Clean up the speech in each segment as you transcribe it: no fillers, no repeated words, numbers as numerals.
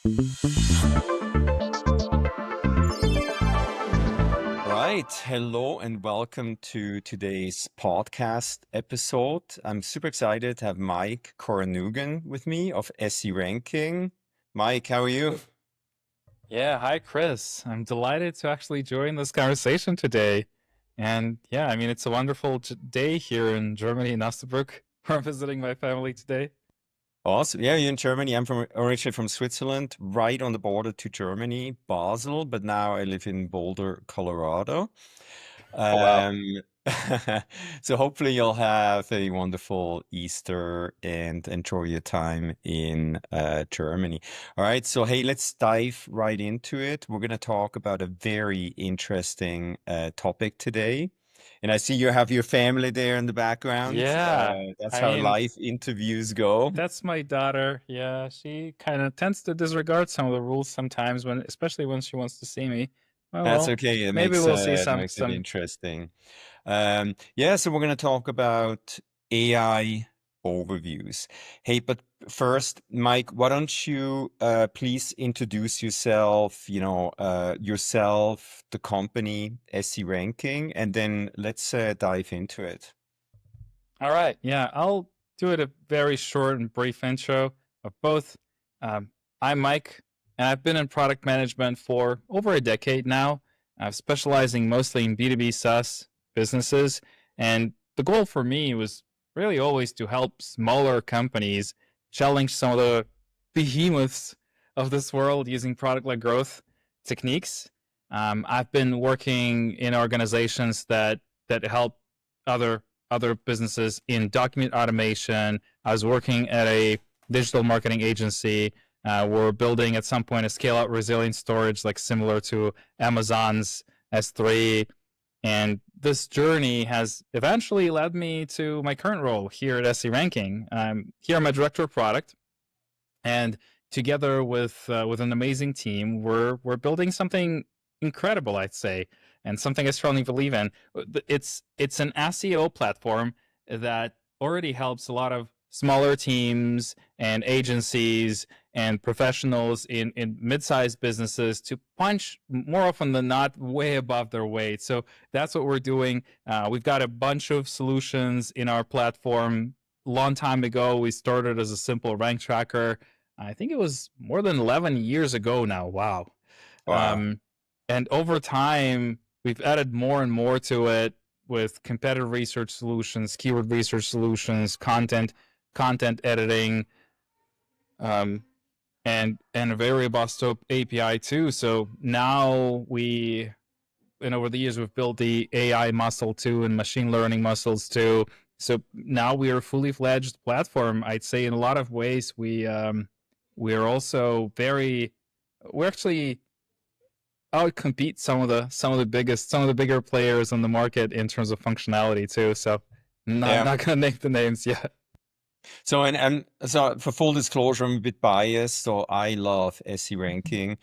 Right. Hello and welcome to today's podcast episode. I'm super excited to have Mike Korenugin with me of SE Ranking. Mike, how are you? Yeah, hi Chris. I'm delighted to actually join this conversation today. And yeah, I mean, it's a wonderful day here in Germany, in Osnabrück, where I'm visiting my family today. Awesome. Yeah, you're in Germany. I'm originally from Switzerland, right on the border to Germany, Basel, but now I live in Boulder, Colorado. Oh, wow. So hopefully you'll have a wonderful Easter and enjoy your time in Germany. All right, so hey, let's dive right into it. We're going to talk about a very interesting topic today. And I see you have your family there in the background. Yeah, That's I how mean, live interviews go. that's my daughter. Yeah, she kind of tends to disregard some of the rules sometimes especially when she wants to see me. Oh, That's well, okay. maybe we'll see It makes it some. interesting. Yeah, so we're going to talk about AI overviews. Hey, but first, Mike, why don't you please introduce yourself, yourself, the company, SE Ranking, and then let's dive into it. All right. Yeah, I'll do it a very short and brief intro of both. I'm Mike, and I've been in product management for over a decade now. I'm specializing mostly in B2B SaaS businesses. And the goal for me was really always to help smaller companies challenge some of the behemoths of this world using product-led growth techniques. I've been working in organizations that help other businesses in document automation. I was working at a digital marketing agency. We're building at some point a scale-out resilient storage, like similar to Amazon's S3. And this journey has eventually led me to my current role here at SE Ranking. Here I'm a director of product, and together with an amazing team, we're building something incredible, I'd say, and something I strongly believe in. It's an SEO platform that already helps a lot of smaller teams and agencies and professionals in mid-sized businesses to punch more often than not way above their weight. So that's what we're doing. We've got a bunch of solutions in our platform. Long time ago, we started as a simple rank tracker. I think it was more than 11 years ago now. Wow. Wow. And over time, we've added more and more to it with competitive research solutions, keyword research solutions, content editing, and a very robust API too. So now and over the years, we've built the AI muscle too and machine learning muscles too. So now we are a fully fledged platform. I'd say in a lot of ways, we are also we're actually outcompete some of the bigger players on the market in terms of functionality too. So Yeah. not gonna name the names yet. So so for full disclosure, I'm a bit biased, so I love SE Ranking.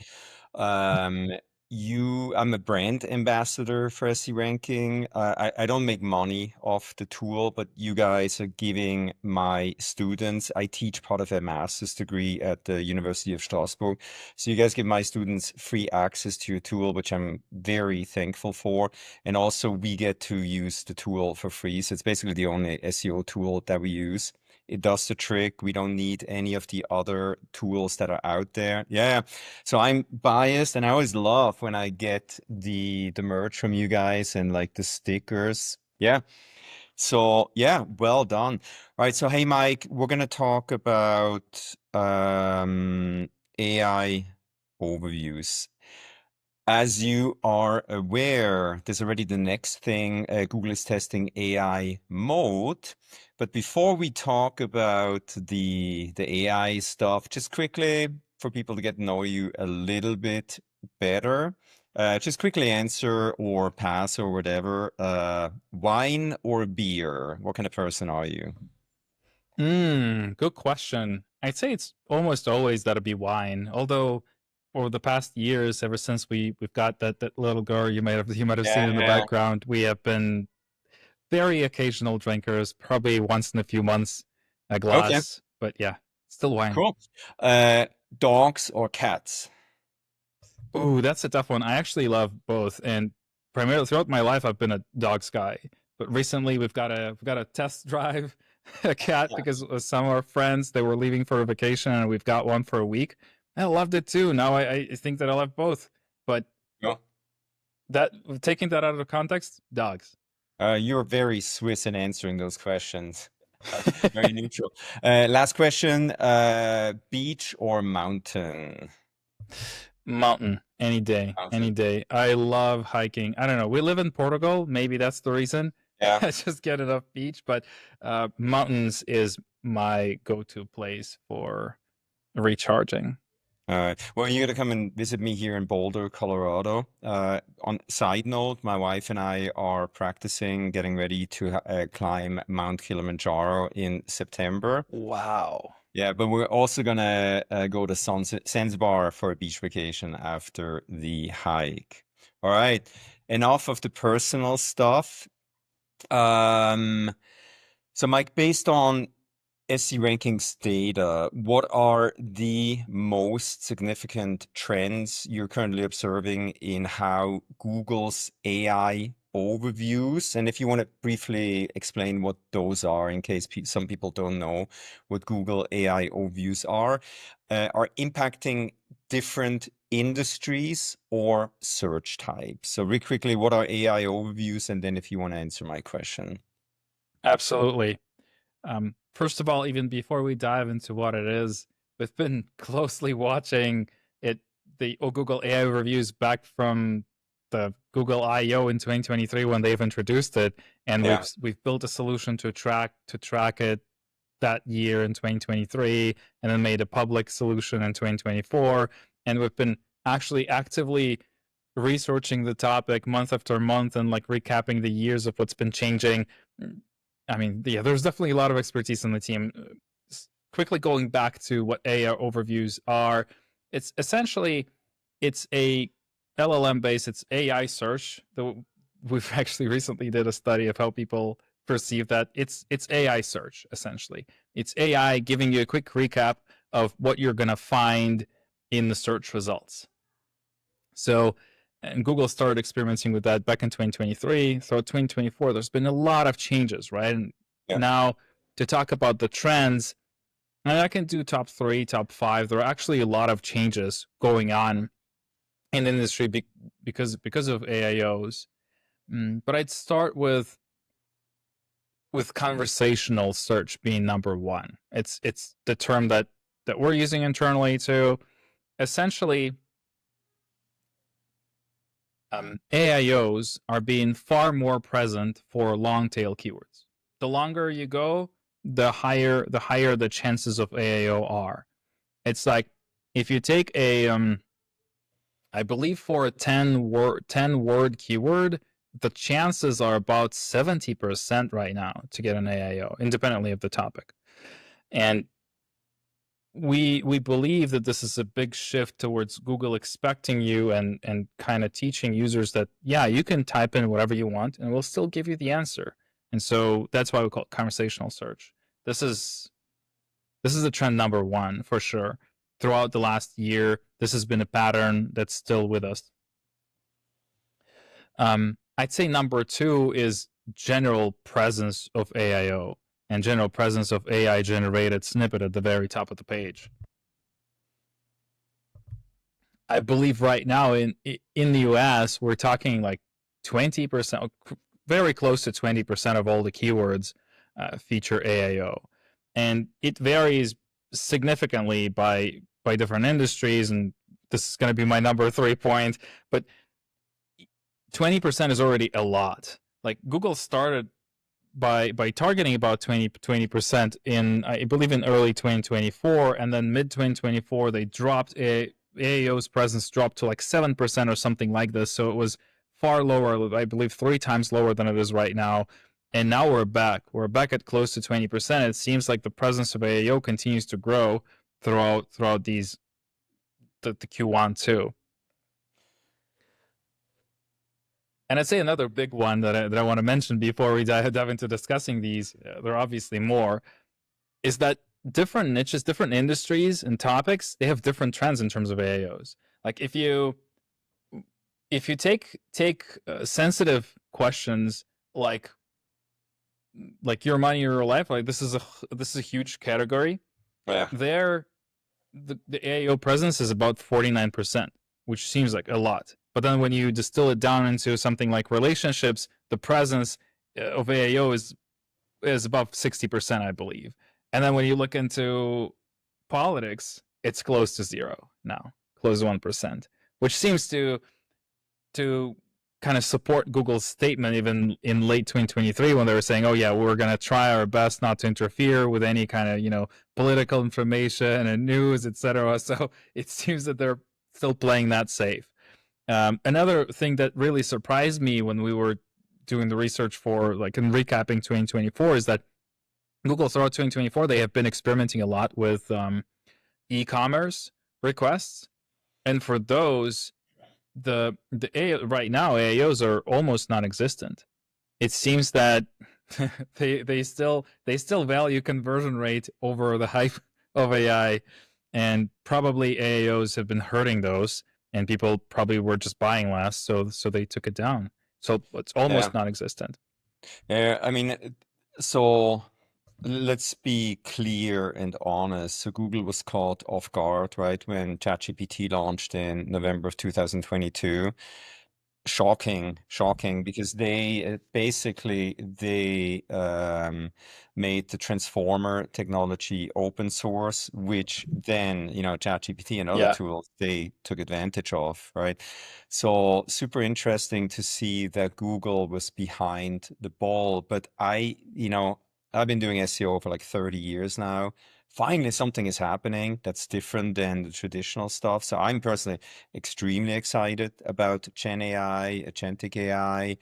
Um, I'm a brand ambassador for SE Ranking. I don't make money off the tool, but you guys are giving my students. I teach part of a master's degree at the University of Strasbourg, so you guys give my students free access to your tool, which I'm very thankful for. And also, we get to use the tool for free. So it's basically the only SEO tool that we use. It does the trick. We don't need any of the other tools that are out there. Yeah. So I'm biased, and I always love when I get the merch from you guys and like the stickers. Yeah. So yeah, well done. All right. So hey, Mike, we're gonna talk about AI overviews. As you are aware, there's already the next thing. Google is testing AI mode. But before we talk about the AI stuff, just quickly for people to get to know you a little bit better, just quickly answer or pass or whatever. Wine or beer? What kind of person are you? Good question. I'd say it's almost always that'll be wine. Although over the past years, ever since we've got that little girl you might have seen in the Yeah. background, we have been very occasional drinkers, probably once in a few months a Okay. glass. But yeah, still wine. Cool. dogs or cats? Ooh, that's a tough one. I actually love both, and primarily throughout my life, I've been a dogs guy. But recently, we've got a test drive a cat because some of our friends, they were leaving for a vacation, and we've got one for a week. I loved it too. Now I think that I love both, but No. that taking that out of context, dogs. You're very Swiss in answering those questions. Very neutral. Last question, beach or mountain? Mountain, any day, any Mountain. day. I love hiking. I don't know. We live in Portugal. Maybe that's the reason. Yeah. I just get enough beach, but mountains is my go-to place for recharging. Well, you gotta come and visit me here in Boulder, Colorado. On side note, my wife and I are practicing getting ready to climb Mount Kilimanjaro in September. Wow. Yeah, but we're also gonna go to Zanzibar for a beach vacation after the hike. All right, enough of the personal stuff. So Mike, based on SE Rankings data, what are the most significant trends you're currently observing in how Google's AI overviews, and if you want to briefly explain what those are in case some people don't know what Google AI overviews are impacting different industries or search types? So really quickly, what are AI overviews? And then if you want to answer my question. Absolutely. First of all, even before we dive into what it is, we've been closely watching it, the Google AI reviews back from the Google I/O in 2023 when they've introduced it, and Yeah. we've built a solution to track it that year in 2023, and then made a public solution in 2024, and we've been actually actively researching the topic month after month and like recapping the years of what's been changing. I mean, yeah, there's definitely a lot of expertise on the team. Quickly going back to what AI overviews are, it's essentially, it's a LLM based, it's AI search. We've actually recently did a study of how people perceive that. It's AI search, essentially. It's AI giving you a quick recap of what you're going to find in the search results. So, and Google started experimenting with that back in 2023. So 2024, there's been a lot of changes, right? And now to talk about the trends, and I can do top 3, top 5. There are actually a lot of changes going on in the industry because of AIOs. But I'd start with conversational search being number one. It's the term that we're using internally to essentially AIOs are being far more present for long tail keywords. The longer you go, the higher the chances of AIO are. It's like if you take a I believe for a 10 word keyword, the chances are about 70% right now to get an AIO, independently of the topic. And we believe that this is a big shift towards Google expecting you and kind of teaching users that, yeah, you can type in whatever you want and we'll still give you the answer. And so that's why we call it conversational search. This is a trend number one for sure. Throughout the last year, this has been a pattern that's still with us. I'd say number 2 is general presence of AIO and general presence of AI generated snippet at the very top of the page. I believe right now in the US, we're talking like 20%, very close to 20% of all the keywords feature AIO. And it varies significantly by different industries, and this is going to be my number 3 point, but 20% is already a lot. Like Google started by targeting about 20% in, I believe, in early 2024, and then mid 2024 they dropped AIO's presence dropped to like 7% or something like this. So it was far lower, I believe 3 times lower than it is right now. And now we're back at close to 20%. It seems like the presence of AIO continues to grow throughout these the Q1 too. And I'd say another big one that I want to mention before we dive into discussing these, there are obviously more, is that different niches, different industries and topics, they have different trends in terms of AIOs. Like if you take sensitive questions like your money, your life, like this is a huge category. Yeah. There, the AIO presence is about 49%, which seems like a lot. But then when you distill it down into something like relationships, the presence of AIO is above 60%, I believe. And then when you look into politics, it's close to zero now, close to 1%, which seems to kind of support Google's statement even in late 2023 when they were saying, oh yeah, we're going to try our best not to interfere with any kind of, political information and news, etc. So it seems that they're still playing that safe. Another thing that really surprised me when we were doing the research for and recapping 2024 is that Google throughout 2024, they have been experimenting a lot with e-commerce requests. And for those, right now AIOs are almost non-existent. It seems that they still value conversion rate over the hype of AI, and probably AIOs have been hurting those, and people probably were just buying less, so they took it down. So it's almost non-existent. Yeah, I mean, so let's be clear and honest. So Google was caught off guard, right, when ChatGPT launched in November of 2022. Shocking, because they basically made the transformer technology open source, which then, ChatGPT and other tools, they took advantage of, right? So super interesting to see that Google was behind the ball. But I've been doing SEO for like 30 years now. Finally, something is happening that's different than the traditional stuff. So I'm personally extremely excited about Gen AI, Agentic AI,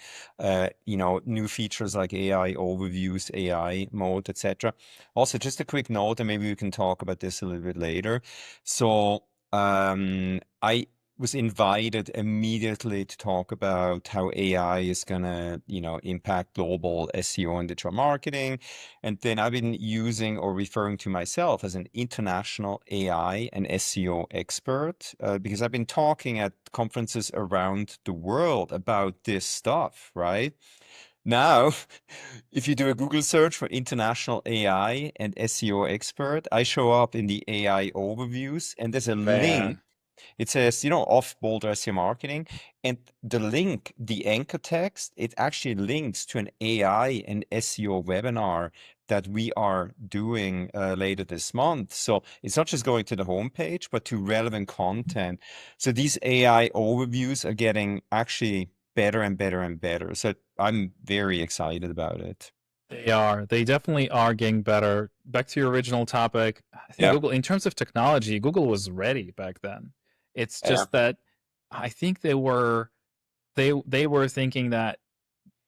new features like AI overviews, AI mode, etc. Also, just a quick note, and maybe we can talk about this a little bit later. So I was invited immediately to talk about how AI is gonna, impact global SEO and digital marketing. And then I've been using or referring to myself as an international AI and SEO expert because I've been talking at conferences around the world about this stuff, right? Now, if you do a Google search for international AI and SEO expert, I show up in the AI overviews, and there's a link. It says, off bolder SEO marketing. And the link, the anchor text, it actually links to an AI and SEO webinar that we are doing later this month. So it's not just going to the homepage, but to relevant content. So these AI overviews are getting actually better and better and better. So I'm very excited about it. They definitely are getting better. Back to your original topic, I think Google, in terms of technology, Google was ready back then. It's just that I think they were thinking that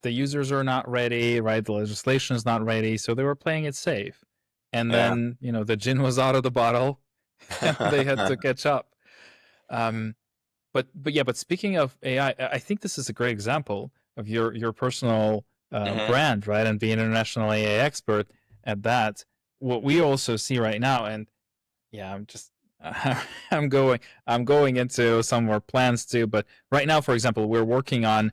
the users are not ready, right? The legislation is not ready, so they were playing it safe. And then, the gin was out of the bottle, and they had to catch up. But speaking of AI, I think this is a great example of your personal brand, right? And being an international AI expert at that. What we also see right now, and I'm just I'm going into some more plans too. But right now, for example, we're working on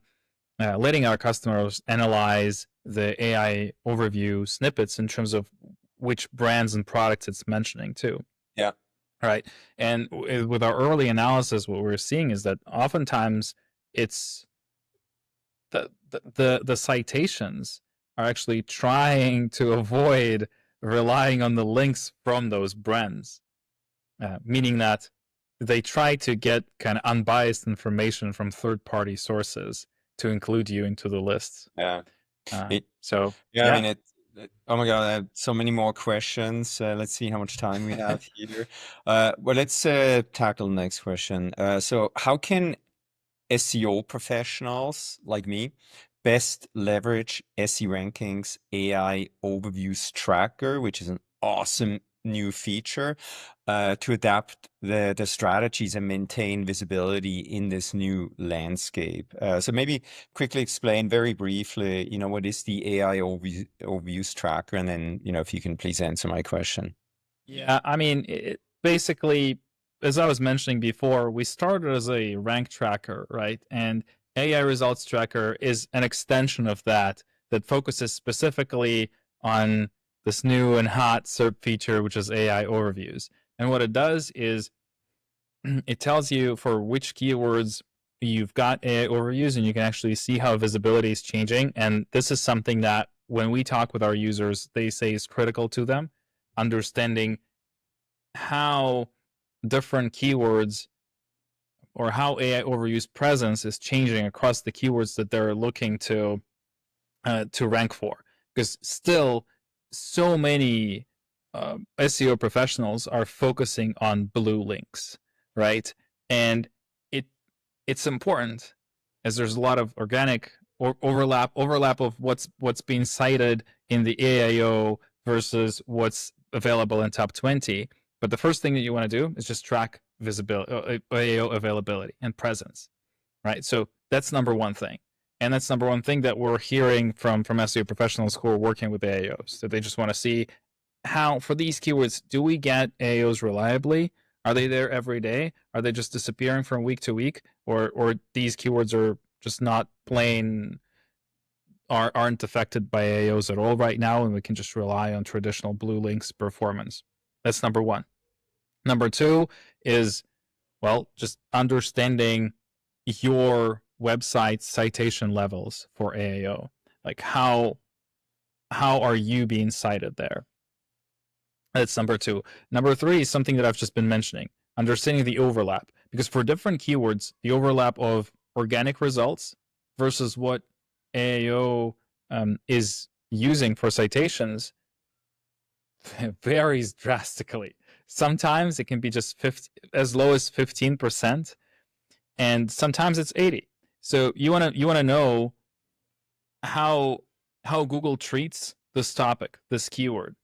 letting our customers analyze the AI overview snippets in terms of which brands and products it's mentioning too. Yeah. Right. And with our early analysis, what we're seeing is that oftentimes it's the citations are actually trying to avoid relying on the links from those brands, meaning that they try to get kind of unbiased information from third-party sources to include you into the lists. Yeah. I mean, oh my God, I have so many more questions. Let's see how much time we have here. Well, let's tackle the next question. So how can SEO professionals like me best leverage SE Rankings AI Overviews Tracker, which is an awesome new feature, to adapt the strategies and maintain visibility in this new landscape? So maybe quickly explain very briefly, what is the AI Overviews Tracker, and then, if you can please answer my question. Yeah, I mean, basically, as I was mentioning before, we started as a rank tracker, right? And AI results tracker is an extension of that focuses specifically on this new and hot SERP feature, which is AI overviews. And what it does is it tells you for which keywords you've got AI overviews, and you can actually see how visibility is changing. And this is something that when we talk with our users, they say is critical to them, understanding how different keywords or how AI overuse presence is changing across the keywords that they're looking to rank for. Because still, so many SEO professionals are focusing on blue links, right? And it's important as there's a lot of organic overlap of what's being cited in the AIO versus what's available in top 20. But the first thing that you want to do is just track visibility, AIO availability and presence, right? So that's number one thing. And that's number one thing that we're hearing from SEO professionals who are working with AIOs. So they just want to see how, for these keywords, do we get AIOs reliably? Are they there every day? Are they just disappearing from week to week? Or these keywords are just not plain, aren't affected by AIOs at all right now, and we can just rely on traditional blue links performance. That's number one. Number two is, well, just understanding your website citation levels for AIO. Like how are you being cited there? That's number two. Number three is something that I've just been mentioning, understanding the overlap. Because for different keywords, the overlap of organic results versus what AIO is using for citations varies drastically. Sometimes it can be just as low as 15%, and sometimes it's 80. So you want to know how Google treats this topic, this keyword.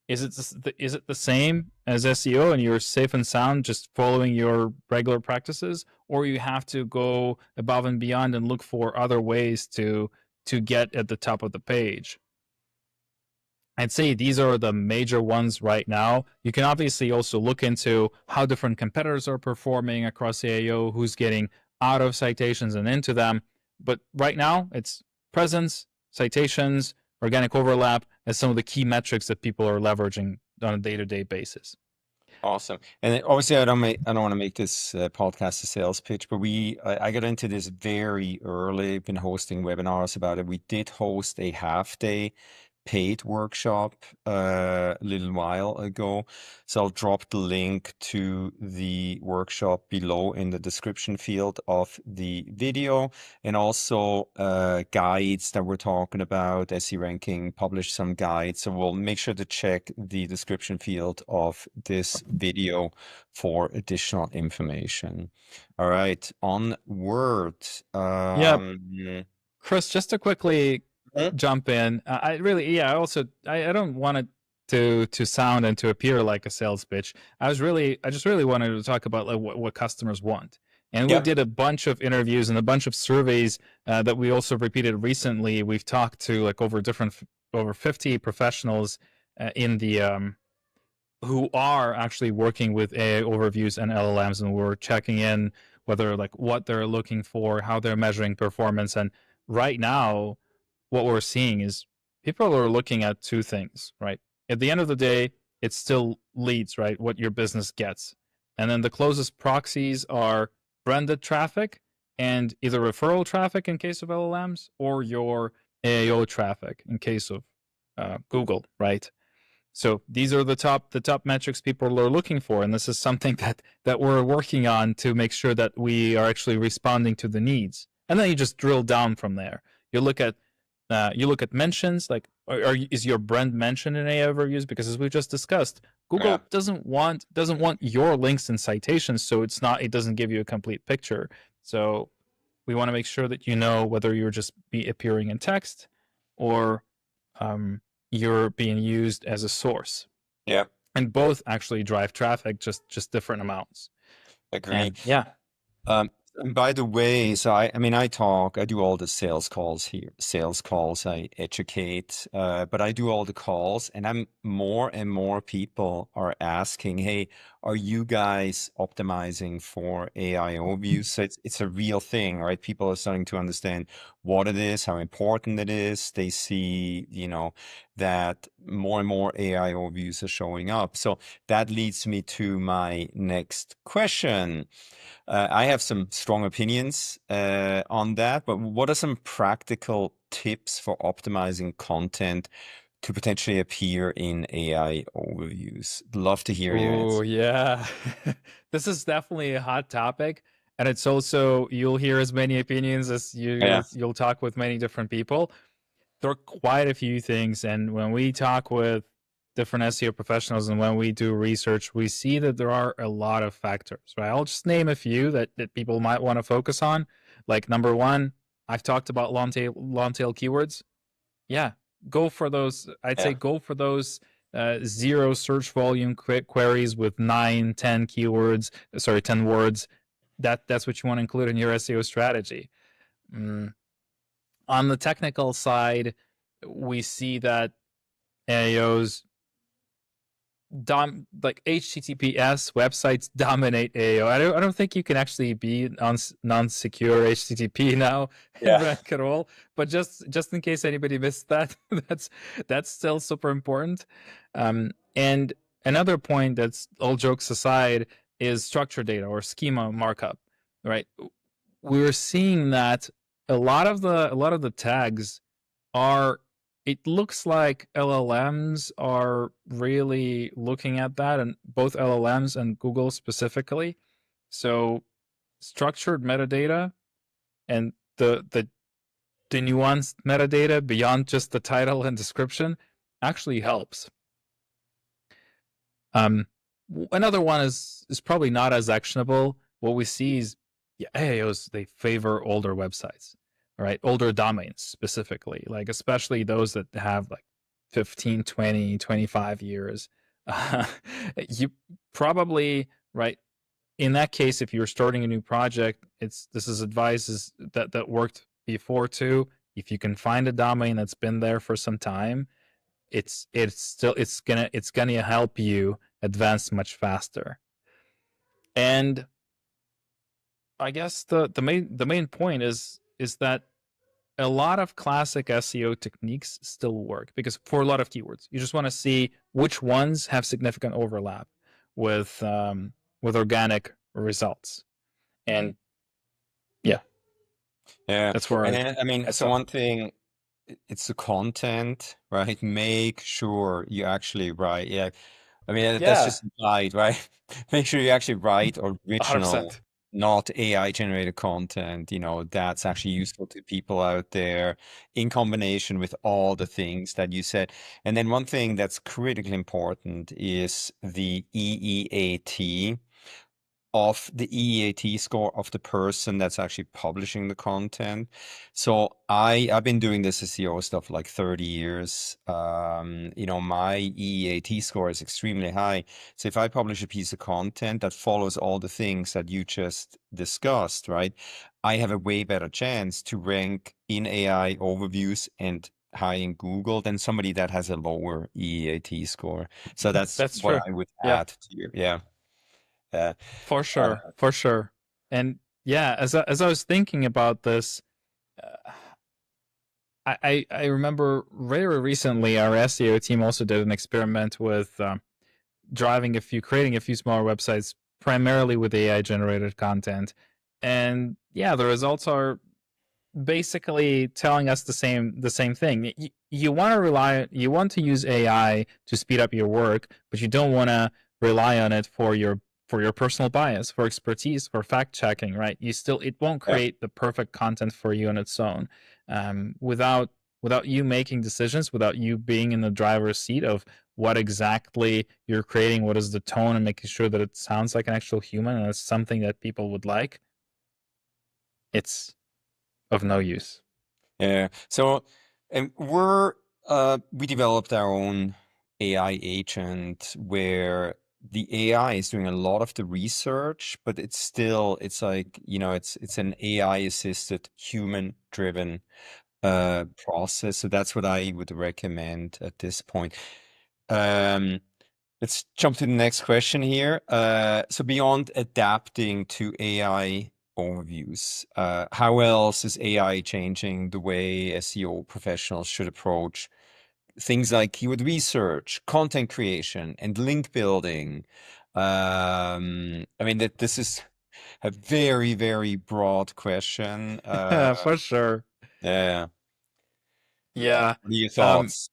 Is it the same as SEO and you're safe and sound just following your regular practices, or you have to go above and beyond and look for other ways to get at the top of the page? I'd say these are the major ones right now. You can obviously also look into how different competitors are performing across AIO, who's getting out of citations and into them. But right now, it's presence, citations, organic overlap as some of the key metrics that people are leveraging on a day-to-day basis. Awesome. And obviously, I don't want to make this podcast a sales pitch, but I got into this very early. Been hosting webinars about it. We did host a half-day paid workshop a little while ago. So I'll drop the link to the workshop below in the description field of the video, and also guides that we're talking about. SE Ranking published some guides, so we'll make sure to check the description field of this video for additional information. All right, onward. Yeah, Chris, just to quickly jump in. I don't want it to sound and to appear like a sales pitch. I just really wanted to talk about like what customers want. And we did a bunch of interviews and a bunch of surveys that we also repeated recently. We've talked to like over 50 professionals in the who are actually working with AI overviews and LLMs, and we're checking in whether like what they're looking for, how they're measuring performance. And right now, what we're seeing is people are looking at two things, right? At the end of the day, it's still leads, right? What your business gets. And then the closest proxies are branded traffic and either referral traffic in case of LLMs or your AIO traffic in case of Google, right? So these are the top metrics people are looking for, and this is something that we're working on to make sure that we are actually responding to the needs. And then you just drill down from there. You look at mentions, like is your brand mentioned in AI overviews? Because as we just discussed, Google doesn't want your links and citations, so it doesn't give you a complete picture. So we want to make sure that you know whether you're just appearing in text or you're being used as a source. Yeah. And both actually drive traffic, just different amounts. Agree. And yeah. And by the way, so I mean, I do all the sales calls here, sales calls, I educate, but I do all the calls, and I'm more and more people are asking, hey, are you guys optimizing for AI overviews? So it's a real thing, right? People are starting to understand what it is, how important it is. They see, that more and more AI overviews are showing up. So that leads me to my next question. I have some strong opinions on that, but what are some practical tips for optimizing content to potentially appear in AI overviews? Love to hear your Oh, answer. yeah. This is definitely a hot topic, and it's also you'll hear as many opinions as Yeah. you'll talk with many different people. There are quite a few things, and when we talk with different SEO professionals and when we do research, we see that there are a lot of factors, right? I'll just name a few that people might want to focus on. Like number one, I've talked about long tail keywords. Yeah, go for those. I'd say Yeah. go for those zero search volume queries with 9, 10 keywords. Sorry, 10 words. That's what you want to include in your SEO strategy. Mm. On the technical side, we see that AOs like HTTPS websites dominate AO. I don't think you can actually be non-secure HTTP now in Yeah. rank at all. But just in case anybody missed that, that's still super important. And another point that's all jokes aside is structured data or schema markup, right? We're seeing that a lot of the tags are, it looks like LLMs are really looking at that, and both LLMs and Google specifically. So structured metadata and the nuanced metadata beyond just the title and description actually helps. Another one is probably not as actionable. What we see is AOs, they favor older websites, right? Older domains specifically, like especially those that have like 15, 20, 25 years. You probably, right? In that case, if you're starting a new project, this is advice that worked before too. If you can find a domain that's been there for some time, it's gonna help you advance much faster. And I guess the main point is that a lot of classic SEO techniques still work, because for a lot of keywords, you just want to see which ones have significant overlap with organic results. And yeah, Yeah. that's where And then, I mean, I'd so stop. one thing, it's the content, right? Make sure you actually write. Yeah. I mean, that's Yeah, just implied, right? Make sure you actually write 100%. original, not AI generated content, that's actually useful to people out there in combination with all the things that you said. And then one thing that's critically important is the EEAT of the EEAT score of the person that's actually publishing the content. So I've been doing this SEO stuff like 30 years. My EEAT score is extremely high. So if I publish a piece of content that follows all the things that you just discussed, right, I have a way better chance to rank in AI overviews and high in Google than somebody that has a lower EEAT score. So that's That's what true. I would Yeah, add to you. Yeah. Uh, for uh, sure, for sure. And yeah, as I was thinking about this, uh, I remember very recently our SEO team also did an experiment with creating a few smaller websites primarily with AI generated content, and yeah, the results are basically telling us the same thing. You want to use AI to speed up your work, but you don't want to rely on it for your personal bias, for expertise, for fact checking, right? It won't yeah. create the perfect content for you on its own, without you making decisions, without you being in the driver's seat of what exactly you're creating, what is the tone, and making sure that it sounds like an actual human and it's something that people would like. It's of no use. Yeah. So, and we developed our own AI agent where the AI is doing a lot of the research, but it's like, it's an AI assisted, human driven process. So that's what I would recommend at this point. Um, let's jump to the next question here. So beyond adapting to AI overviews, how else is AI changing the way SEO professionals should approach things like keyword research, content creation, and link building? I mean, that this is a very, very broad question. For sure. Yeah. Yeah. What are your Um, thoughts?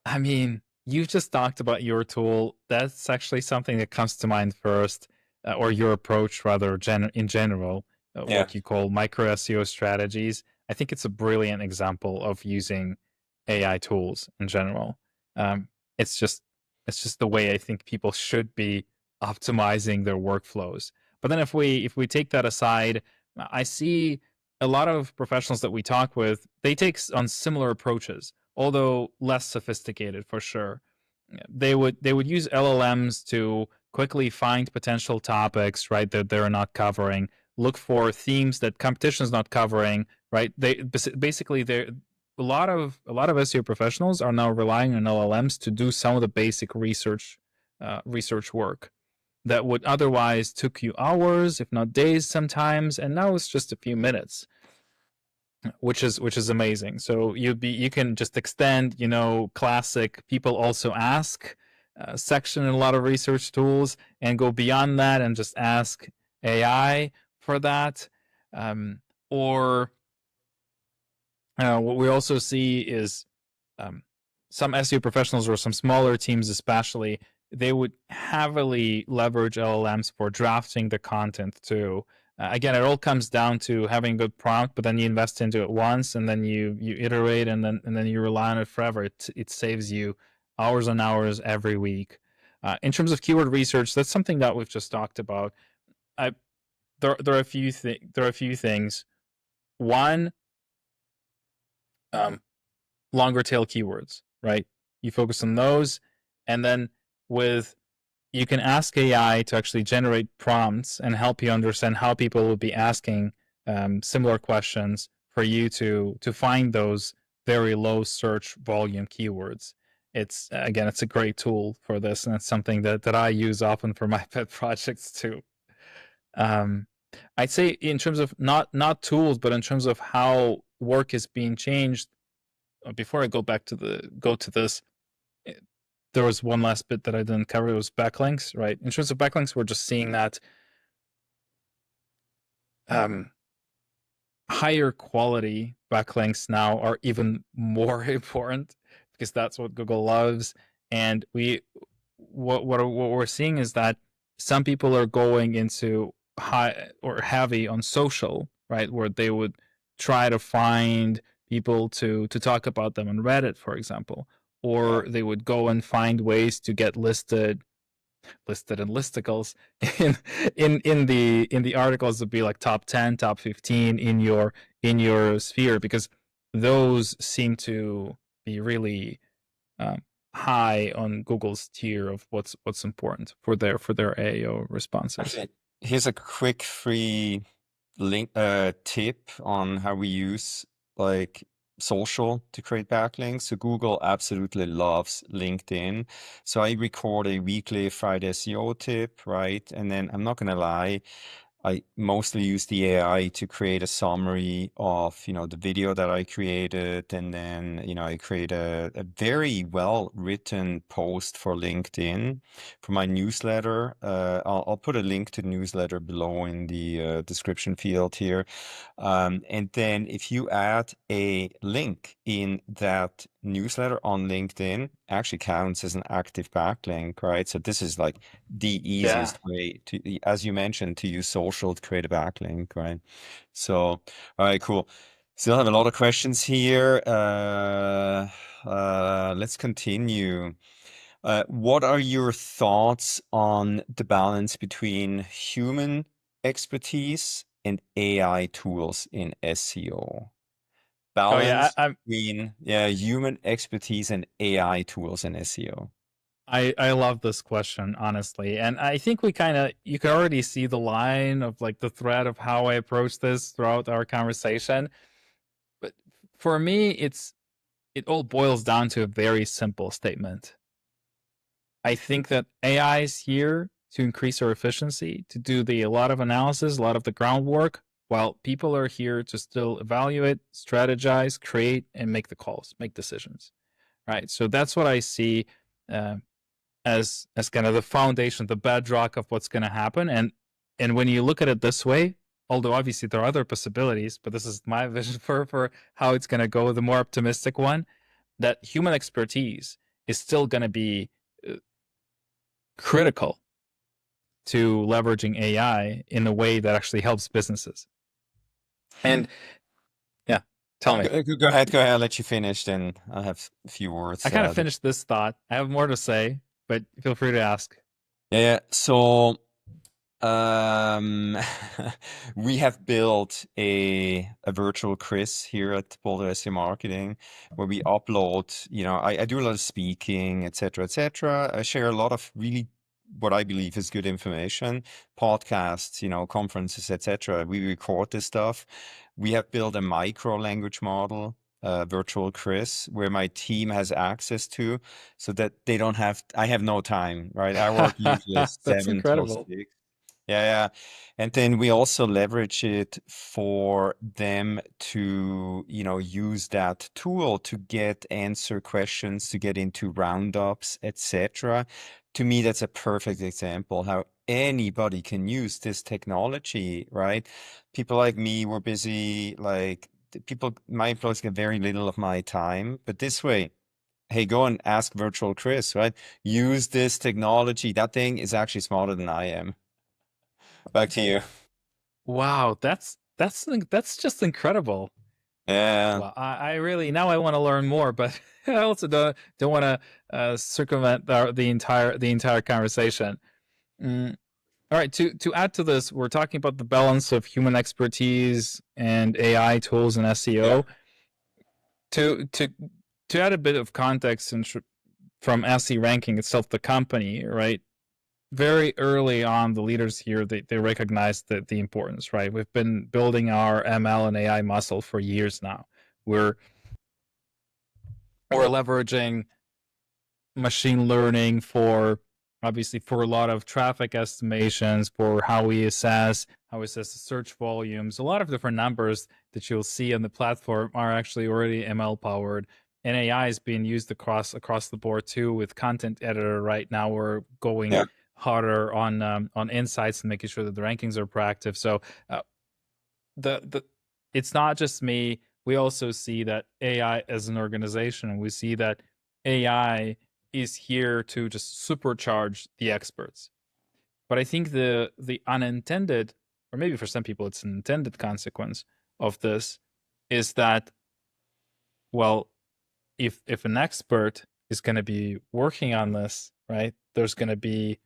I mean, you just talked about your tool. That's actually something that comes to mind first, or your approach rather, in general, Yeah. what you call micro SEO strategies. I think it's a brilliant example of using AI tools in general. Um, it's just it's just the way I think people should be optimizing their workflows. But then if we take that aside, I see a lot of professionals that we talk with, they take on similar approaches, although less sophisticated for sure. They would use LLMs to quickly find potential topics, right, that they're not covering, look for themes that competition is not covering, right? They basically they're a lot of SEO professionals are now relying on LLMs to do some of the basic research work that would otherwise took you hours, if not days sometimes, and now it's just a few minutes, which is amazing. So you can just extend, classic people also ask section in a lot of research tools and go beyond that and just ask AI for that. Or what we also see is um, some SEO professionals or some smaller teams, especially, they would heavily leverage LLMs for drafting the content too. Again, it all comes down to having a good prompt, but then you invest into it once, and then you iterate, and then you rely on it forever. It saves you hours and hours every week. In terms of keyword research, that's something that we've just talked about. I, there are a few things. One, um, longer tail keywords, right? You focus on those, and then with you can ask AI to actually generate prompts and help you understand how people will be asking similar questions for you to find those very low search volume keywords. It's a great tool for this, and it's something that I use often for my pet projects too. Um, I'd say in terms of not tools, but in terms of how work is being changed. Before I go to this, there was one last bit that I didn't cover. It was backlinks, right? In terms of backlinks, we're just seeing that um, higher quality backlinks now are even more important because that's what Google loves. And what we're seeing is that some people are going into high or heavy on social, right, where they would try to find people to talk about them on Reddit, for example, Yeah. or they would go and find ways to get listed in listicles in the articles would be like top 10, top 15 in your sphere, because those seem to be really high on Google's tier of what's important for their AO responses. Actually, here's a quick free link tip on how we use like social to create backlinks. So Google absolutely loves LinkedIn. So I record a weekly Friday SEO tip, right? And then I'm not gonna lie, I mostly use the AI to create a summary of, the video that I created, and then, I create a very well written post for LinkedIn for my newsletter. I'll put a link to the newsletter below in the description field here. And then if you add a link in that newsletter on LinkedIn, actually counts as an active backlink, right? So this is like the Yeah. easiest way to, as you mentioned, to use social to create a backlink, right? So, all right, cool. Still have a lot of questions here. Let's continue. What are your thoughts on the balance between human expertise and AI tools in SEO? Oh yeah, Balance I'm between human expertise and AI tools in SEO. I love this question, honestly. And I think you can already see the line of like the thread of how I approach this throughout our conversation. But for me, it all boils down to a very simple statement. I think that AI is here to increase our efficiency, to do a lot of analysis, a lot of the groundwork, while people are here to still evaluate, strategize, create, and make the calls, make decisions. Right. So that's what I see uh, as kind of the foundation, the bedrock of what's going to happen. And when you look at it this way, although obviously there are other possibilities, but this is my vision for how it's going to go, the more optimistic one, that human expertise is still going to be critical to leveraging AI in a way that actually helps businesses. And yeah, tell me. Go ahead. I'll let you finish, then I'll have a few words. I kind of finished this thought. I have more to say, but feel free to ask. Yeah. So we have built a virtual quiz here at Boulder SEO Marketing, where we upload, I do a lot of speaking, etc., etc. I share a lot of really what I believe is good information, podcasts, conferences, etc. We record this stuff. We have built a micro language model, virtual quiz, where my team has access to, so that I have no time, right? I work usually That's 7 till incredible. 6. Yeah. And then we also leverage it for them to, use that tool to answer questions, to get into roundups, etc. To me, that's a perfect example how anybody can use this technology, right? People like me were busy, like my employees get very little of my time, but this way, hey, go and ask virtual Chris, right? Use this technology. That thing is actually smarter than I am. Back to you. Wow, that's just incredible. Yeah. Well, I really now I want to learn more, but I also don't want to circumvent the entire conversation. Mm. All right, to add to this, we're talking about the balance of human expertise and AI tools and SEO. Yeah. To add a bit of context and from SE ranking itself, the company, right? Very early on, the leaders here they recognized the importance, right? We've been building our ML and AI muscle for years now. We're leveraging machine learning for obviously for a lot of traffic estimations, for how we assess the search volumes. A lot of different numbers that you'll see on the platform are actually already ML powered. And AI is being used across the board too with content editor. Right now, we're going harder on insights and making sure that the rankings are proactive. So the it's not just me. We also see that AI as an organization, and we see that AI is here to just supercharge the experts. But I think the unintended, or maybe for some people it's an intended consequence of this, is that, well, if an expert is going to be working on this, right, there's going to be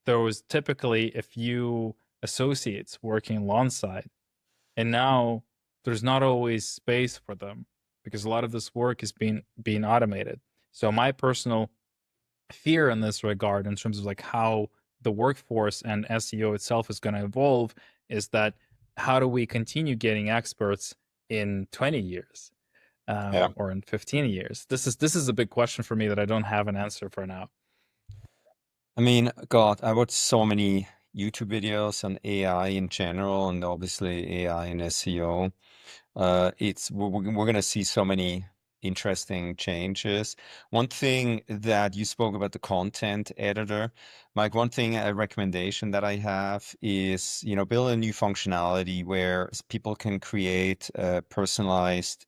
there was typically a few associates working alongside, and now there's not always space for them because a lot of this work is being automated. So my personal fear in this regard, in terms of like how the workforce and SEO itself is going to evolve, is that how do we continue getting experts in 20 years or in 15 years? This is a big question for me that I don't have an answer for now. I mean, God, I watched so many YouTube videos on AI in general, and obviously AI and SEO. We're going to see so many interesting changes. One thing that you spoke about, the content editor, Mike, a recommendation that I have is, build a new functionality where people can create a personalized,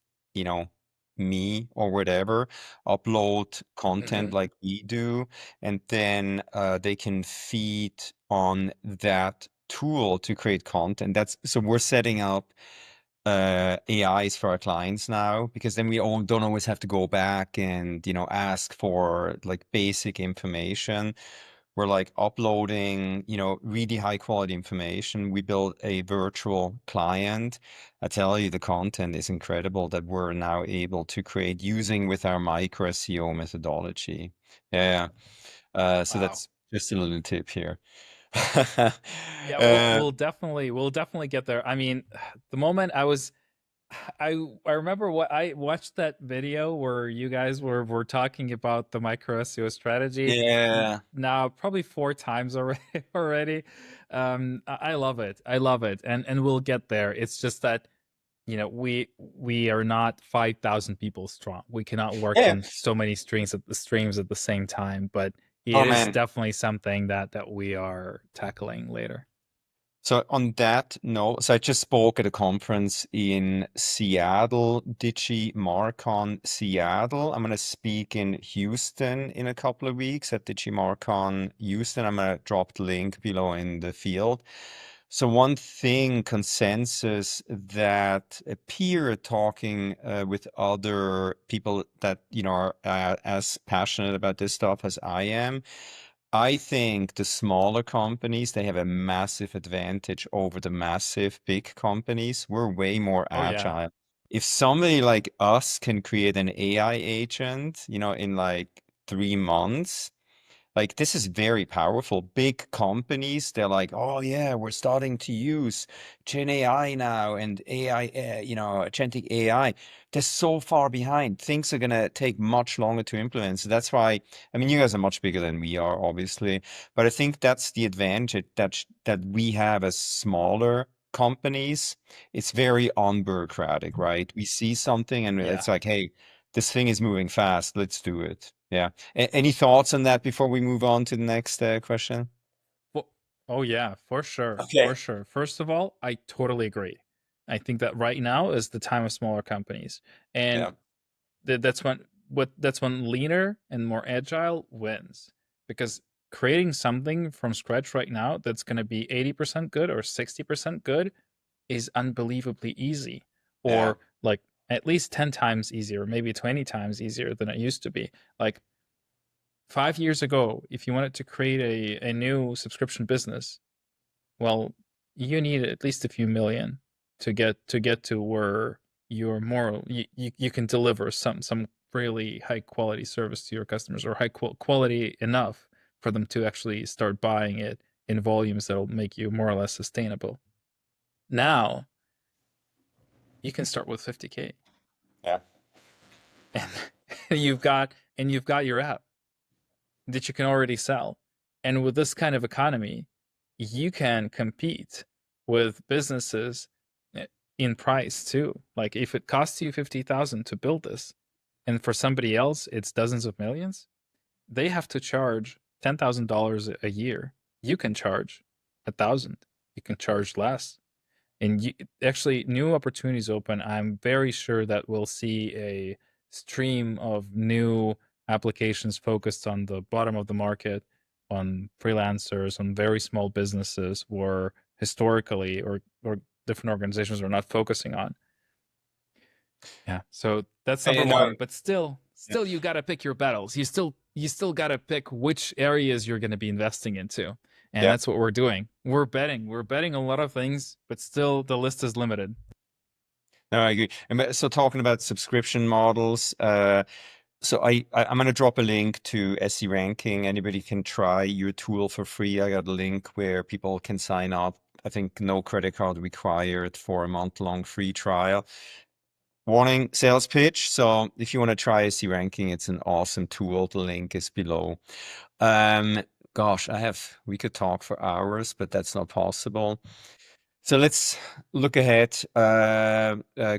me or whatever, upload content like we do, and then they can feed on that tool to create content. So we're setting up AIs for our clients now, because then we don't always have to go back and ask for like basic information. We're like uploading really high quality information. We build a virtual client. I tell you, the content is incredible that we're now able to create using with our micro SEO methodology. Yeah. So Wow. that's just a little tip here. Yeah, we'll Uh, we'll definitely get there. I mean, the moment I remember what I watched that video where you guys were talking about the micro SEO strategy yeah. now probably 4 times already already. I love it. I love it. And we'll get there. It's just that we are not 5,000 people strong. We cannot work Yeah. in so many streams at the same time, but Oh it is man. definitely something that we are tackling later. So on that note, so I just spoke at a conference in Seattle, DigiMarcon Seattle. I'm going to speak in Houston in a couple of weeks at DigiMarcon Houston. I'm going to drop the link below in the field. So one thing, consensus that appear talking with other people that, are as passionate about this stuff as I am, I think the smaller companies, they have a massive advantage over the massive big companies. We're way more Oh yeah. agile. If somebody like us can create an AI agent, in like 3 months, like this is very powerful. Big companies, they're like, oh yeah, we're starting to use Gen AI now and AI, agentic AI. They're so far behind. Things are gonna take much longer to implement. So that's why, I mean, you guys are much bigger than we are, obviously, but I think that's the advantage that we have as smaller companies. It's very unbureaucratic, right? We see something and Yeah. it's like, hey, this thing is moving fast. Let's do it. Yeah. Any thoughts on that before we move on to the next question? Well, oh yeah, for sure. For Okay. sure. First of all, I totally agree. I think that right now is the time of smaller companies. And Yeah. that's when leaner and more agile wins. Because creating something from scratch right now that's going to be 80% good or 60% good is unbelievably easy, Yeah. or like at least 10 times easier, maybe 20 times easier than it used to be. Like 5 years ago, if you wanted to create a new subscription business, well, you need at least a few million to get to where you can deliver some really high quality service to your customers, or high quality enough for them to actually start buying it in volumes that'll make you more or less sustainable. Now you can start with 50K, Yeah. and you've got your app that you can already sell. And with this kind of economy, you can compete with businesses in price too. Like if it costs you 50,000 to build this, and for somebody else it's dozens of millions, they have to charge $10,000 a year. You can charge 1,000. You can charge less. And actually, new opportunities open. I'm very sure that we'll see a stream of new applications focused on the bottom of the market, on freelancers, on very small businesses, where historically or different organizations are not focusing on. Yeah, so that's number And one. But still, yeah. you got to pick your battles. You still got to pick which areas you're going to be investing into, and Yeah. that's what we're doing. We're betting a lot of things, but still the list is limited. No, I agree. So talking about subscription models, so I'm going to drop a link to SE Ranking. Anybody can try your tool for free. I got a link where people can sign up. I think no credit card required for a month-long free trial. Warning, sales pitch. So if you want to try SE Ranking, it's an awesome tool. The link is below. Um, Gosh, we could talk for hours, but that's not possible. So let's look ahead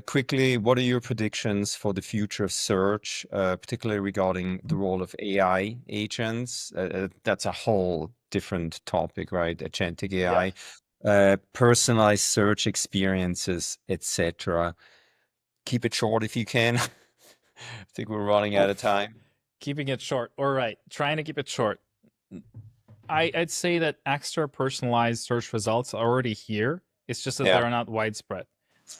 quickly. What are your predictions for the future of search, particularly regarding the role of AI agents? That's a whole different topic, right? Agentic Yeah. AI, personalized search experiences, etc. Keep it short if you can. I think we're running out Oh, of time. keeping it short. All right, trying to keep it short. I'd say that extra personalized search results are already here. It's just that Yeah. they're not widespread.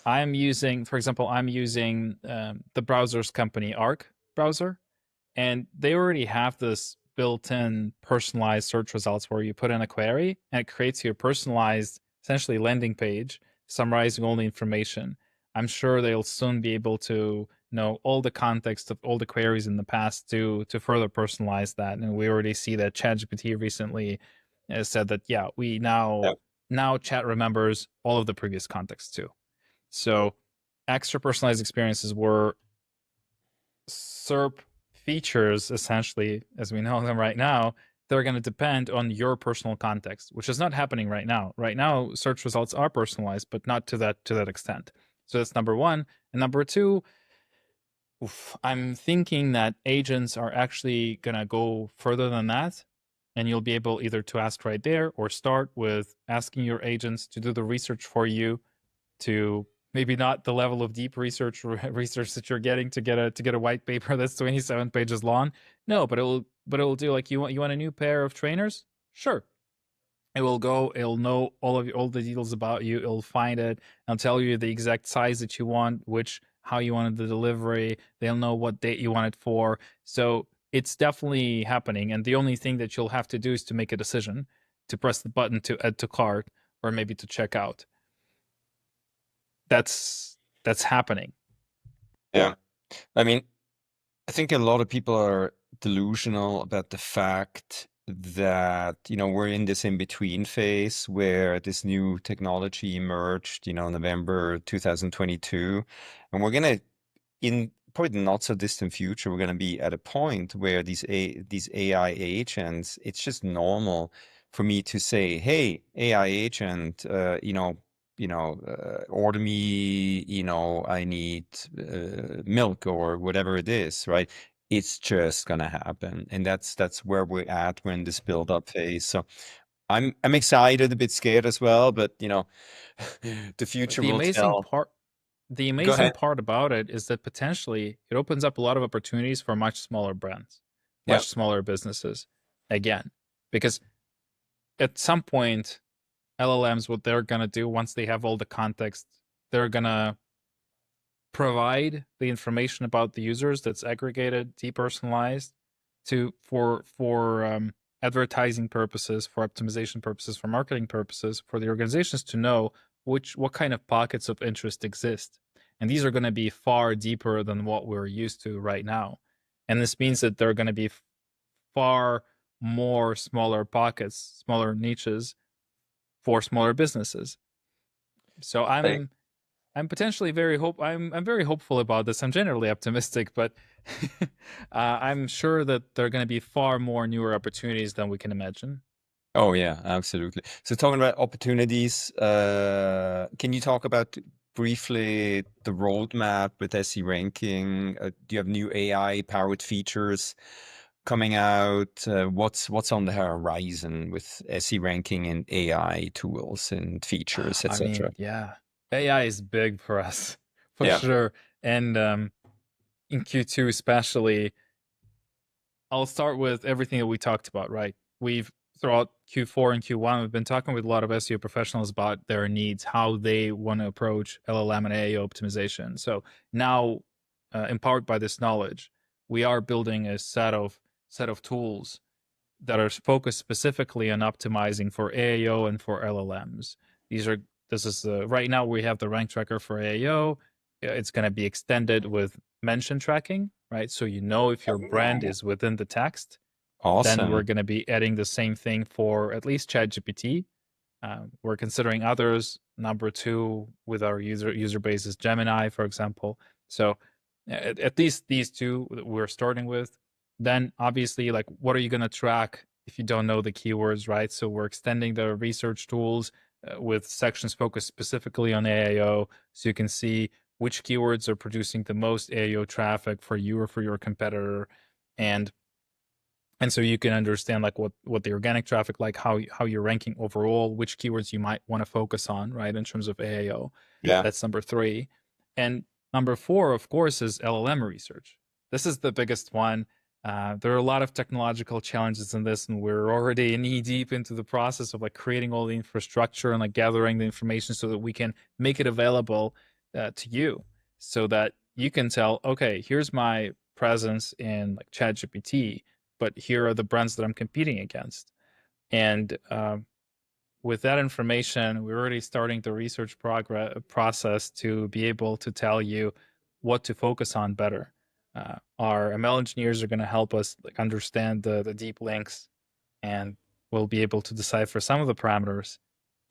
I'm using, for example, the browser's company Arc browser, and they already have this built-in personalized search results where you put in a query and it creates your personalized, essentially landing page summarizing all the information. I'm sure they'll soon be able to know all the context of all the queries in the past to further personalize that. And we already see that ChatGPT recently said that, yeah, we Yeah. now chat remembers all of the previous context too. So extra personalized experiences were SERP features, essentially, as we know them right now, they're going to depend on your personal context, which is not happening right now. Right now, search results are personalized, but not to that extent. So that's number one. And number two, I'm thinking that agents are actually going to go further than that. And you'll be able either to ask right there or start with asking your agents to do the research for you, to maybe not the level of deep research that you're getting to get a white paper that's 27 pages long. No, but it'll do like, you want a new pair of trainers? Sure. It'll know all the details about you. It'll find it and tell you the exact size that you want, how you wanted the delivery. They'll know what date you want it for. So it's definitely happening. And the only thing that you'll have to do is to make a decision, to press the button to add to cart or maybe to check out. That's happening. Yeah. I mean, I think a lot of people are delusional about the fact that, we're in this in-between phase where this new technology emerged, November 2022. And we're going to, in probably the not so distant future, we're going to be at a point where these AI agents, it's just normal for me to say, hey, AI agent, order me, I need milk or whatever it is, right? It's just gonna happen, and that's where we're at. We're in this build-up phase, so I'm excited, a bit scared as well, but the future The will amazing tell. part the Go amazing ahead. part about it is that potentially it opens up a lot of opportunities for much smaller brands, Yeah. much smaller businesses, again, because at some point LLMs, what they're going to do once they have all the context, they're going to provide the information about the users that's aggregated, depersonalized for advertising purposes, for optimization purposes, for marketing purposes, for the organizations to know what kind of pockets of interest exist. And these are going to be far deeper than what we're used to right now. And this means that there are going to be far more smaller pockets, smaller niches for smaller businesses. So I'm potentially I'm very hopeful about this. I'm generally optimistic, but I'm sure that there are going to be far more newer opportunities than we can imagine. Oh yeah, absolutely. So talking about opportunities, can you talk about briefly the roadmap with SE ranking? Do you have new AI powered features coming out? What's on the horizon with SE ranking and AI tools and features, I mean, etc.? yeah, AI is big for us, for Yeah. sure. And in Q2 especially, I'll start with everything that we talked about, right? We've throughout Q4 and Q1, we've been talking with a lot of SEO professionals about their needs, how they want to approach LLM and AAO optimization. So now, empowered by this knowledge, we are building a set of tools that are focused specifically on optimizing for AAO and for LLMs. Right now we have the rank tracker for AAO. It's going to be extended with mention tracking, right? So if your brand is within the text, then we're Awesome. going to be adding the same thing for at least ChatGPT. We're considering others. Number two with our user base is Gemini, for example. So at least these two we're starting with. Then obviously, like, what are you going to track if you don't know the keywords, right? So we're extending the research tools with sections focused specifically on AAO, so you can see which keywords are producing the most AAO traffic for you or for your competitor, and so you can understand like what the organic traffic, like how you're ranking overall, which keywords you might want to focus on, right, in terms of AAO. Yeah. That's number three. And number four, of course, is LLM research. This is the biggest one. There are a lot of technological challenges in this, and we're already knee deep into the process of like creating all the infrastructure and like gathering the information so that we can make it available to you, so that you can tell, okay, here's my presence in like ChatGPT, but here are the brands that I'm competing against. And with that information, we're already starting the research process to be able to tell you what to focus on better. Our ML engineers are going to help us like understand the deep links, and we'll be able to decipher some of the parameters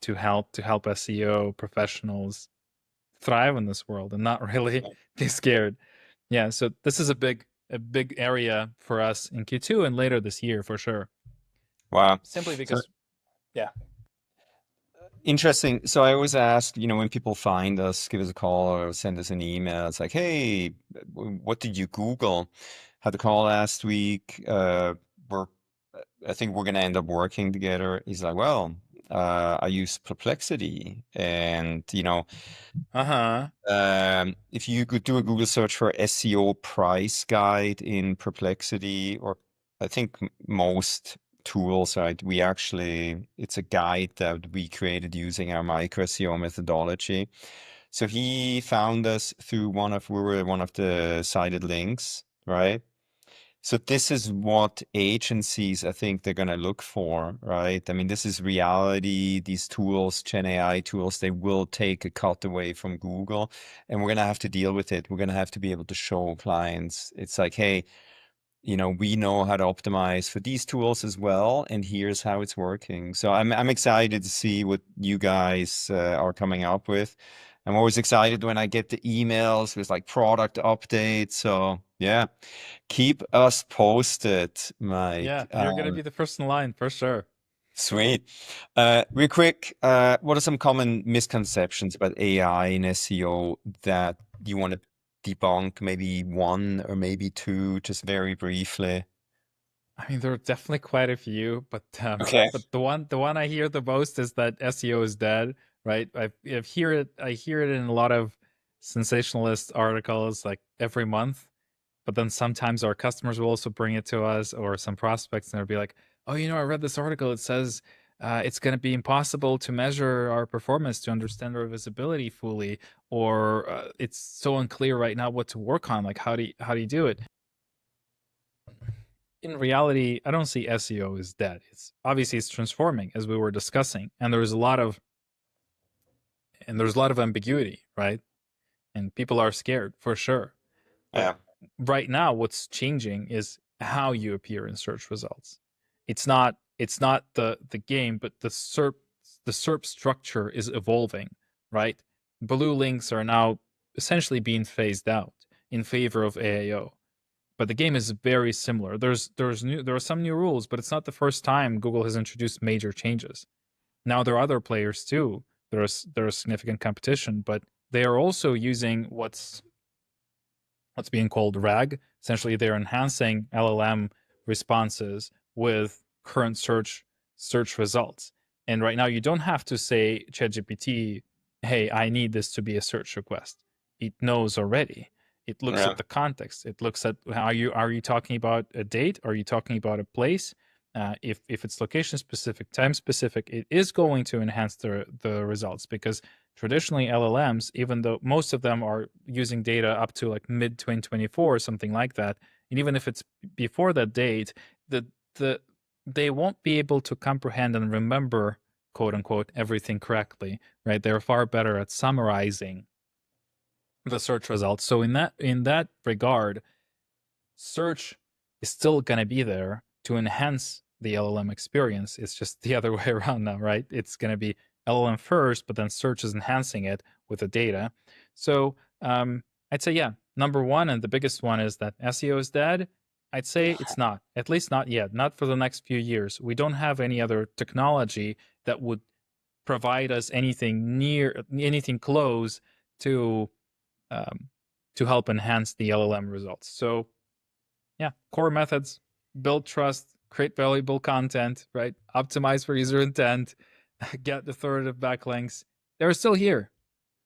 to help SEO professionals thrive in this world and not really be scared. Yeah, so this is a big area for us in Q2 and later this year for sure. Wow. Simply So because, yeah. interesting. So I always ask, when people find us, give us a call or send us an email. It's like, hey, what did you Google? Had a call last week. I think we're gonna end up working together. He's like, well, I use Perplexity, and Uh-huh. if you could do a Google search for SEO price guide in Perplexity, or I think most tools, right? It's a guide that we created using our micro SEO methodology. So he found us through we were one of the cited links, right? So this is what agencies, I think they're going to look for, right? I mean, this is reality. These tools, Gen AI tools, they will take a cut away from Google, and we're going to have to deal with it. We're going to have to be able to show clients. It's like, hey, we know how to optimize for these tools as well, and here's how it's working. So I'm excited to see what you guys are coming up with. I'm always excited when I get the emails with like product updates. So yeah, keep us posted, Mike. Yeah, you're going to be the first in line for sure. Sweet. Real quick, what are some common misconceptions about AI and SEO that you want to debunk? Maybe one or maybe two, just very briefly. I mean, there are definitely quite a few, but Okay. the one I hear the most is that SEO is dead, right? I hear it in a lot of sensationalist articles like every month, but then sometimes our customers will also bring it to us or some prospects, and they'll be like, "Oh, I read this article. It says it's going to be impossible to measure our performance to understand our visibility fully, or it's so unclear right now what to work on. Like, how do you do it?" In reality, I don't see SEO as dead. It's obviously transforming as we were discussing, and there's a lot of ambiguity, right? And people are scared for sure. But Yeah. right now, what's changing is how you appear in search results. It's not the game, but the SERP structure is evolving, right? Blue links are now essentially being phased out in favor of AAO. But the game is very similar. There are some new rules, but it's not the first time Google has introduced major changes. Now there are other players too. There is significant competition, but they are also using what's being called RAG. Essentially, they're enhancing LLM responses with current search results. And right now, you don't have to say ChatGPT, "Hey, I need this to be a search request." It knows already. It looks Yeah. at the context. It looks at are you talking about a date? Are you talking about a place? If it's location specific, time specific, it is going to enhance the results, because traditionally LLMs, even though most of them are using data up to like mid 2024 or something like that, and even if it's before that date, they won't be able to comprehend and remember, quote unquote, everything correctly, right? They're far better at summarizing the search results. So in that regard, search is still going to be there to enhance the LLM experience. It's just the other way around now, right? It's going to be LLM first, but then search is enhancing it with the data. So I'd say, yeah, number one and the biggest one is that SEO is dead. I'd say it's not, at least not yet, not for the next few years. We don't have any other technology that would provide us anything close to help enhance the LLM results. So yeah, core methods: build trust, create valuable content, right? Optimize for user intent, get authoritative backlinks. They're still here.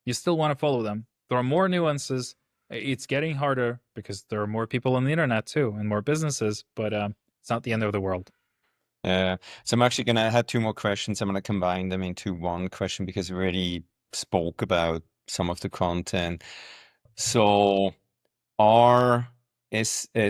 You still want to follow them. There are more nuances. It's getting harder because there are more people on the internet too and more businesses, but it's not the end of the world. Yeah. So I'm actually I had two more questions. I'm gonna combine them into one question because we already spoke about some of the content. So are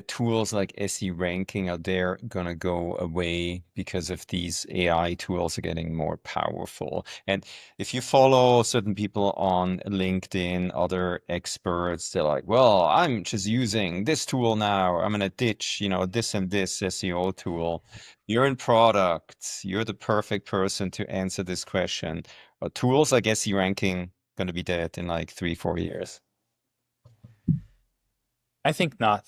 tools like SE ranking, are they're gonna go away because of these AI tools are getting more powerful. And if you follow certain people on LinkedIn, other experts, they're like, well, I'm just using this tool now. I'm gonna ditch, this and this SEO tool. You're in product. You're the perfect person to answer this question. Tools like SE ranking gonna be dead in like 3-4 years. I think not.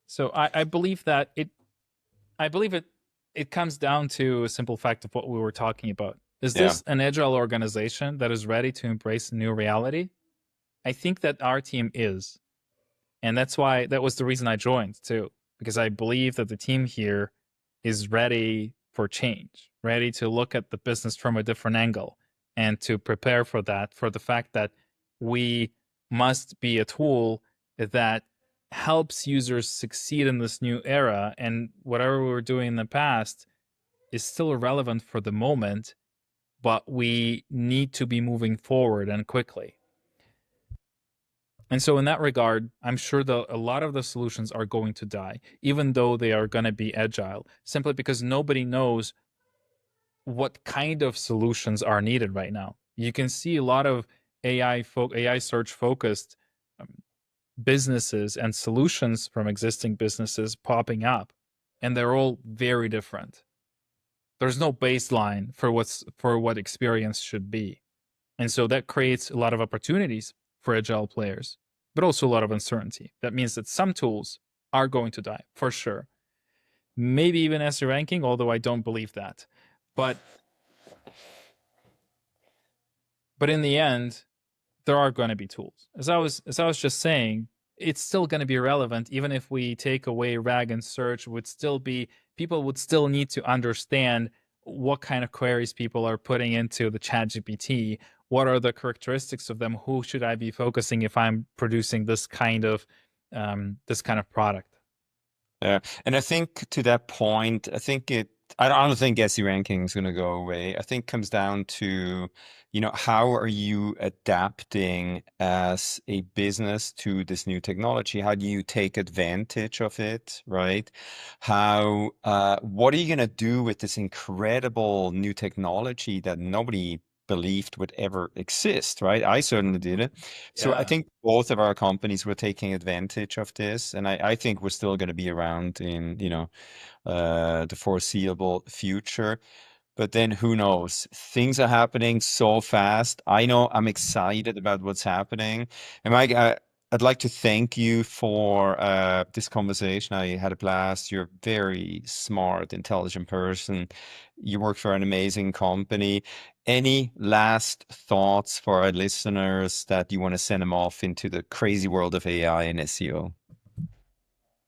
So I believe that I believe it comes down to a simple fact of what we were talking about. Is Yeah. this an agile organization that is ready to embrace a new reality? I think that our team is. And that was the reason I joined too, because I believe that the team here is ready for change, ready to look at the business from a different angle and to prepare for that, for the fact that we must be a tool that helps users succeed in this new era. And whatever we were doing in the past is still relevant for the moment, but we need to be moving forward and quickly. And so, in that regard, I'm sure that a lot of the solutions are going to die, even though they are going to be agile, simply because nobody knows what kind of solutions are needed right now. You can see a lot of AI search focused um, businesses and solutions from existing businesses popping up, and they're all very different. There's no baseline for what experience should be. And so that creates a lot of opportunities for agile players, but also a lot of uncertainty. That means that some tools are going to die for sure. Maybe even SE ranking, although I don't believe that. But in the end, there are going to be tools. As I was just saying, it's still going to be relevant even if we take away RAG and search. People would still need to understand what kind of queries people are putting into the ChatGPT. What are the characteristics of them? Who should I be focusing if I'm producing this kind of product? Yeah, and I think to that point, I don't think SE ranking is going to go away. I think it comes down to, how are you adapting as a business to this new technology? How do you take advantage of it, right? What are you going to do with this incredible new technology that nobody believed would ever exist, right? I certainly did it. So I think both of our companies were taking advantage of this, and I think we're still going to be around in, the foreseeable future. But then who knows? Things are happening so fast. I know I'm excited about what's happening. And Mike, I'd like to thank you for this conversation. I had a blast. You're a very smart, intelligent person. You work for an amazing company. Any last thoughts for our listeners that you want to send them off into the crazy world of AI and SEO?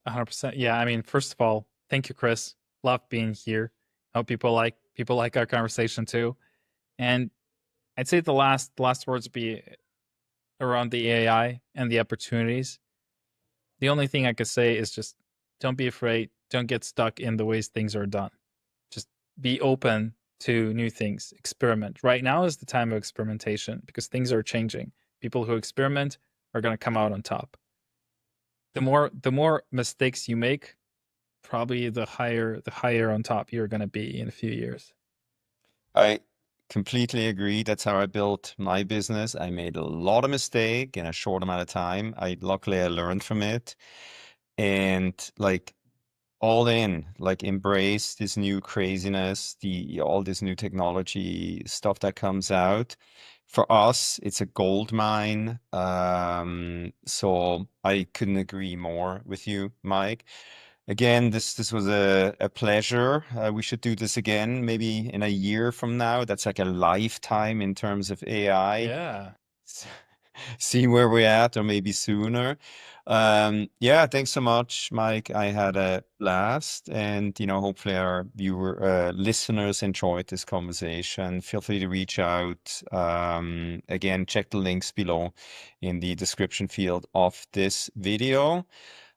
100%. Yeah, I mean, first of all, thank you, Chris. Love being here. Hope people like our conversation too. And I'd say the last words would be around the AI and the opportunities. The only thing I could say is just don't be afraid. Don't get stuck in the ways things are done. Just be open to new things. Experiment. Right now is the time of experimentation because things are changing. People who experiment are going to come out on top. The more mistakes you make, probably the higher on top you're going to be in a few years. I completely agree. That's how I built my business. I made a lot of mistake in a short amount of time. Luckily I learned from it, and like all in, like embrace this new craziness, all this new technology stuff that comes out. For us, it's a gold mine. So I couldn't agree more with you, Mike. Again, this was a pleasure. We should do this again, maybe in a year from now. That's like a lifetime in terms of AI. Yeah. See where we're at, or maybe sooner. Yeah, thanks so much, Mike. I had a blast, and hopefully our listeners enjoyed this conversation. Feel free to reach out. Again, check the links below in the description field of this video.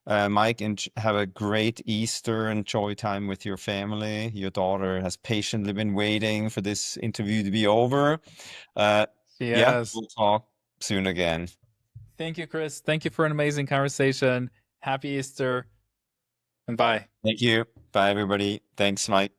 Mike, and have a great Easter. Enjoy time with your family. Your daughter has patiently been waiting for this interview to be over. Yeah, Yes. we'll talk soon again. Thank you, Chris. Thank you for an amazing conversation. Happy Easter, and bye. Thank you. Bye, everybody. Thanks, Mike.